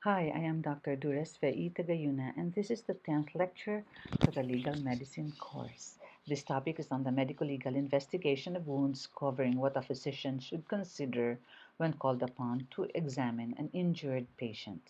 Hi, I am Dr. Dures V. Tagayuna, and this is the 10th lecture for the Legal Medicine course. This topic is on the medico-legal investigation of wounds, covering what a physician should consider when called upon to examine an injured patient.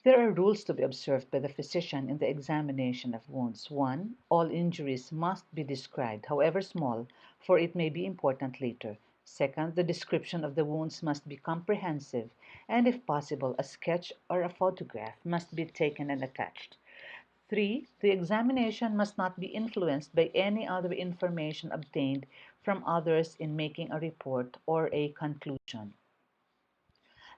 There are rules to be observed by the physician in the examination of wounds. 1. All injuries must be described, however small, for it may be important later. Second, the description of the wounds must be comprehensive, and if possible, a sketch or a photograph must be taken and attached. 3. The examination must not be influenced by any other information obtained from others in making a report or a conclusion.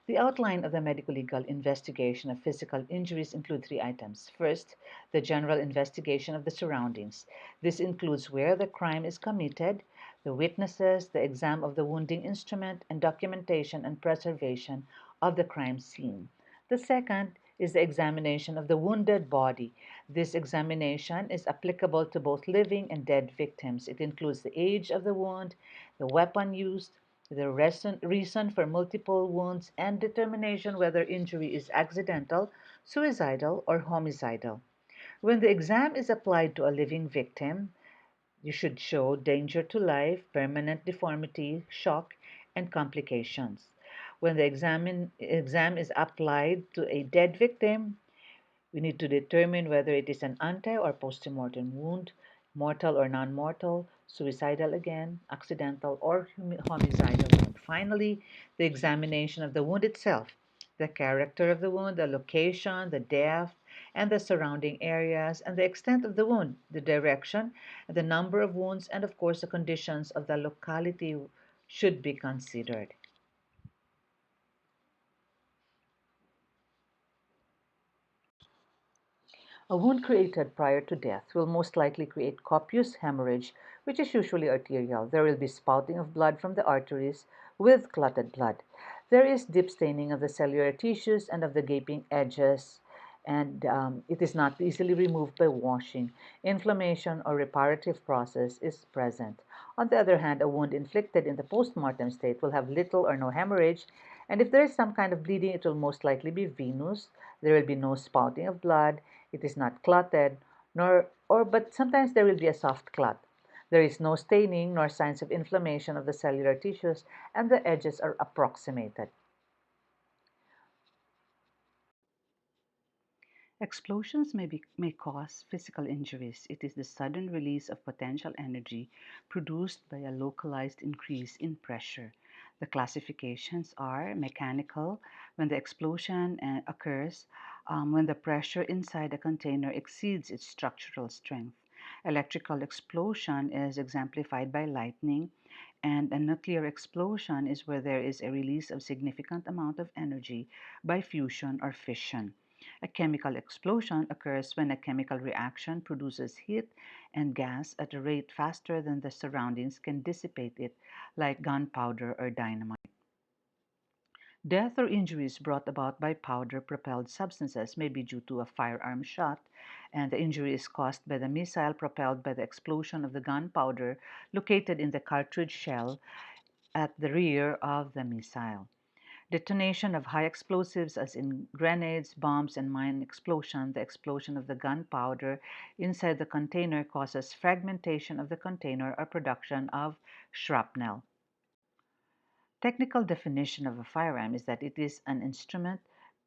The outline of the medico-legal investigation of physical injuries include three items. First, the general investigation of the surroundings. This includes where the crime is committed, the witnesses, the exam of the wounding instrument, and documentation and preservation of the crime scene. The second is the examination of the wounded body. This examination is applicable to both living and dead victims. It includes the age of the wound, the weapon used, the reason for multiple wounds, and determination whether injury is accidental, suicidal, or homicidal. When the exam is applied to a living victim, you should show danger to life, permanent deformity, shock, and complications. When the exam is applied to a dead victim, we need to determine whether it is an ante or postmortem wound, mortal or non-mortal, suicidal again, accidental or homicidal wound. Finally, the examination of the wound itself, the character of the wound, the location, the depth, and the surrounding areas, and the extent of the wound, the direction, the number of wounds, and of course the conditions of the locality should be considered. A wound created prior to death will most likely create copious hemorrhage, which is usually arterial. There will be spouting of blood from the arteries with clotted blood. There is deep staining of the cellular tissues and of the gaping edges, and it is not easily removed by washing. Inflammation or reparative process is present. On the other hand, a wound inflicted in the postmortem state will have little or no hemorrhage, and if there is some kind of bleeding, it will most likely be venous. There will be no spouting of blood. It is not clotted, but sometimes there will be a soft clot. There is no staining nor signs of inflammation of the cellular tissues, and the edges are approximated. Explosions may cause physical injuries. It is the sudden release of potential energy produced by a localized increase in pressure. The classifications are mechanical, when the explosion occurs when the pressure inside a container exceeds its structural strength. Electrical explosion is exemplified by lightning, and a nuclear explosion is where there is a release of significant amount of energy by fusion or fission. A chemical explosion occurs when a chemical reaction produces heat and gas at a rate faster than the surroundings can dissipate it, like gunpowder or dynamite. Death or injuries brought about by powder-propelled substances may be due to a firearm shot, and the injury is caused by the missile propelled by the explosion of the gunpowder located in the cartridge shell at the rear of the missile. Detonation of high explosives, as in grenades, bombs, and mine explosion, the explosion of the gunpowder inside the container causes fragmentation of the container or production of shrapnel. Technical definition of a firearm is that it is an instrument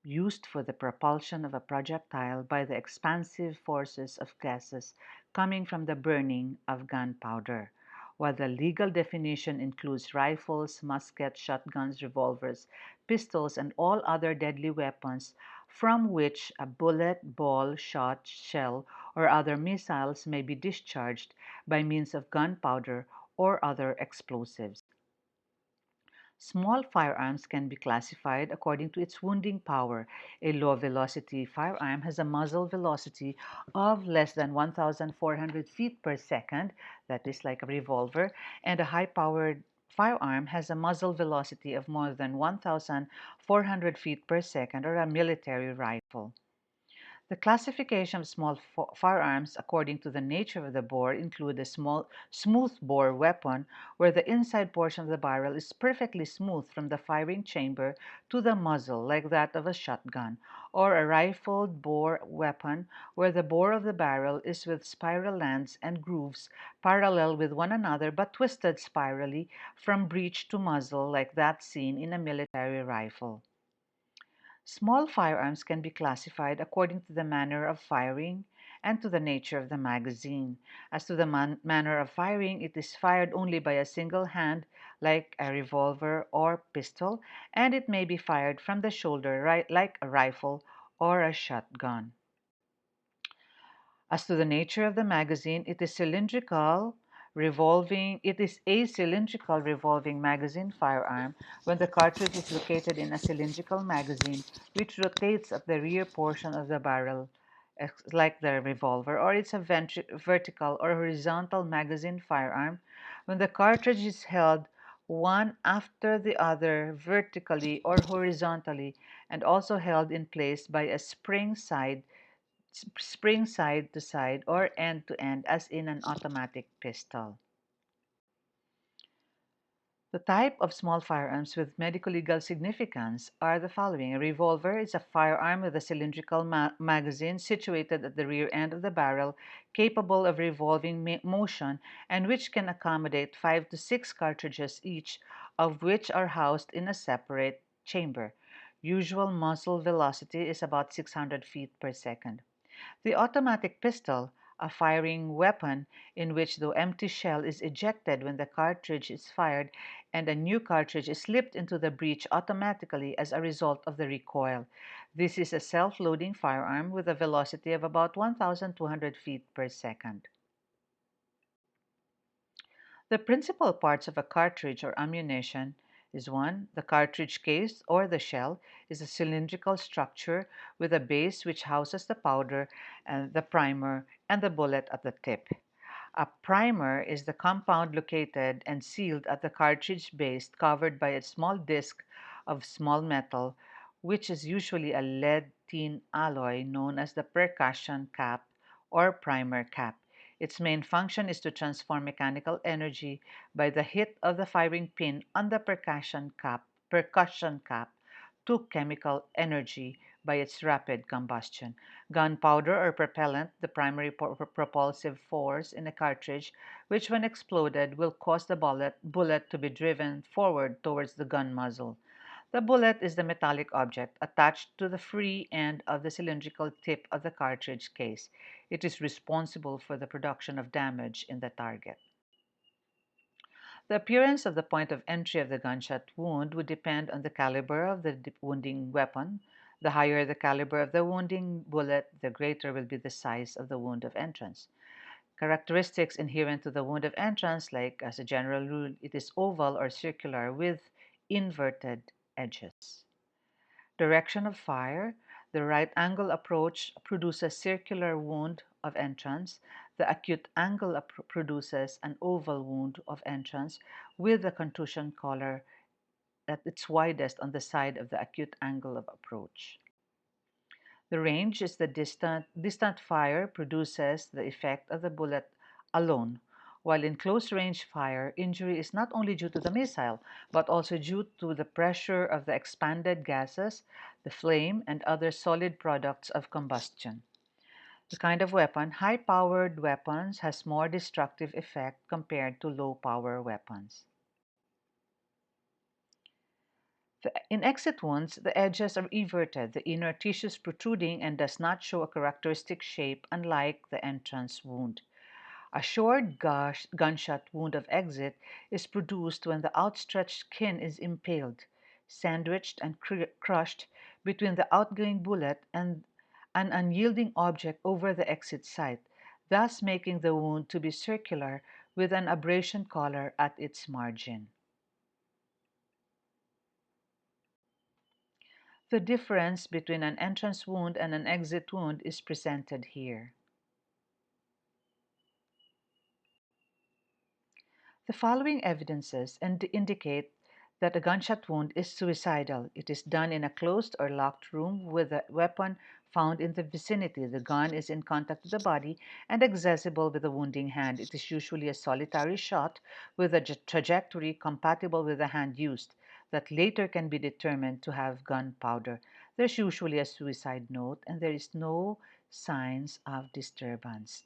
used for the propulsion of a projectile by the expansive forces of gases coming from the burning of gunpowder. While the legal definition includes rifles, muskets, shotguns, revolvers, pistols, and all other deadly weapons from which a bullet, ball, shot, shell, or other missiles may be discharged by means of gunpowder or other explosives. Small firearms can be classified according to its wounding power. A low-velocity firearm has a muzzle velocity of less than 1,400 feet per second, that is like a revolver, and a high-powered firearm has a muzzle velocity of more than 1,400 feet per second, or a military rifle. The classification of small firearms according to the nature of the bore include a small smooth-bore weapon where the inside portion of the barrel is perfectly smooth from the firing chamber to the muzzle like that of a shotgun, or a rifled bore weapon where the bore of the barrel is with spiral lands and grooves parallel with one another but twisted spirally from breech to muzzle like that seen in a military rifle. Small firearms can be classified according to the manner of firing and to the nature of the magazine. As to the manner of firing, it is fired only by a single hand, like a revolver or pistol, and it may be fired from the shoulder, like a rifle or a shotgun. As to the nature of the magazine, it is a cylindrical revolving magazine firearm when the cartridge is located in a cylindrical magazine which rotates at the rear portion of the barrel like the revolver, or it's a vertical or horizontal magazine firearm when the cartridge is held one after the other vertically or horizontally and also held in place by a spring side to side or end to end as in an automatic pistol. The type of small firearms with medico-legal significance are the following. A revolver is a firearm with a cylindrical magazine situated at the rear end of the barrel, capable of revolving motion and which can accommodate 5 to 6 cartridges each, of which are housed in a separate chamber. Usual muzzle velocity is about 600 feet per second. The automatic pistol, a firing weapon in which the empty shell is ejected when the cartridge is fired and a new cartridge is slipped into the breech automatically as a result of the recoil. This is a self-loading firearm with a velocity of about 1,200 feet per second. The principal parts of a cartridge or ammunition is 1. The cartridge case or the shell is a cylindrical structure with a base which houses the powder and the primer and the bullet at the tip. A primer is the compound located and sealed at the cartridge base covered by a small disc of small metal, which is usually a lead-tin alloy known as the percussion cap or primer cap. Its main function is to transform mechanical energy by the hit of the firing pin on the percussion cap to chemical energy by its rapid combustion. Gunpowder or propellant, the primary propulsive force in a cartridge, which when exploded will cause the bullet to be driven forward towards the gun muzzle. The bullet is the metallic object attached to the free end of the cylindrical tip of the cartridge case. It is responsible for the production of damage in the target. The appearance of the point of entry of the gunshot wound would depend on the caliber of the wounding weapon. The higher the caliber of the wounding bullet, the greater will be the size of the wound of entrance. Characteristics inherent to the wound of entrance, like as a general rule, it is oval or circular with inverted edges. Direction of fire. The right angle approach produces circular wound of entrance. The acute angle produces an oval wound of entrance with the contusion collar at its widest on the side of the acute angle of approach. The range is the distant fire produces the effect of the bullet alone, while in close range fire, injury is not only due to the missile, but also due to the pressure of the expanded gases, the flame, and other solid products of combustion. The kind of weapon, high-powered weapons has more destructive effect compared to low-power weapons. In exit wounds, the edges are everted, the inner tissues protruding and does not show a characteristic shape unlike the entrance wound. A short gunshot wound of exit is produced when the outstretched skin is impaled, sandwiched and crushed between the outgoing bullet and an unyielding object over the exit site, thus making the wound to be circular with an abrasion collar at its margin. The difference between an entrance wound and an exit wound is presented here. The following evidences indicate that a gunshot wound is suicidal. It is done in a closed or locked room with a weapon found in the vicinity. The gun is in contact with the body and accessible with the wounding hand. It is usually a solitary shot with a trajectory compatible with the hand used that later can be determined to have gunpowder. There's usually a suicide note and there is no signs of disturbance.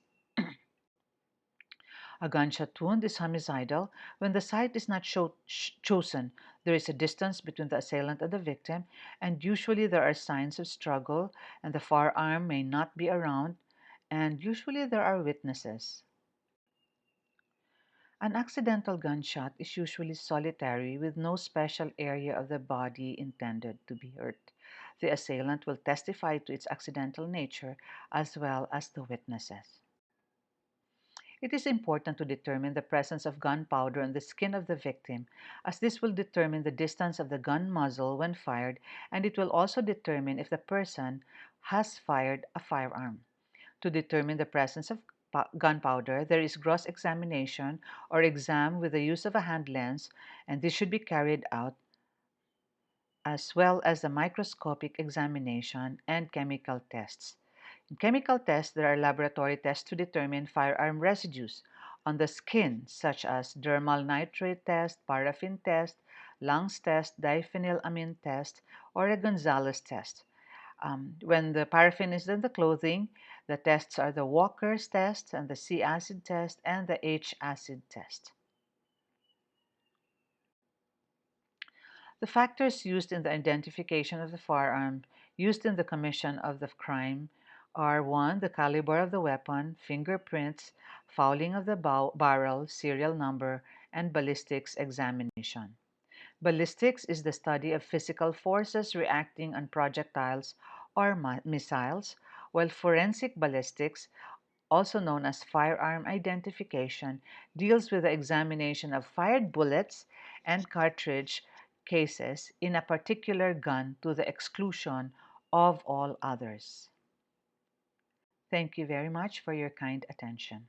A gunshot wound is homicidal when the site is not chosen. There is a distance between the assailant and the victim, and usually there are signs of struggle, and the firearm may not be around, and usually there are witnesses. An accidental gunshot is usually solitary with no special area of the body intended to be hurt. The assailant will testify to its accidental nature as well as the witnesses. It is important to determine the presence of gunpowder on the skin of the victim, as this will determine the distance of the gun muzzle when fired, and it will also determine if the person has fired a firearm. To determine the presence of gunpowder, there is gross examination or exam with the use of a hand lens, and this should be carried out as well as the microscopic examination and chemical tests. In chemical tests, there are laboratory tests to determine firearm residues on the skin, such as dermal nitrate test, paraffin test, lungs test, diphenylamine test, or a Gonzalez test. When the paraffin is in the clothing, the tests are the Walker's test and the C acid test and the H acid test. The factors used in the identification of the firearm used in the commission of the crime are 1. The caliber of the weapon, fingerprints, fouling of the barrel, serial number, and ballistics examination. Ballistics is the study of physical forces reacting on projectiles or missiles, while forensic ballistics, also known as firearm identification, deals with the examination of fired bullets and cartridge cases in a particular gun to the exclusion of all others. Thank you very much for your kind attention.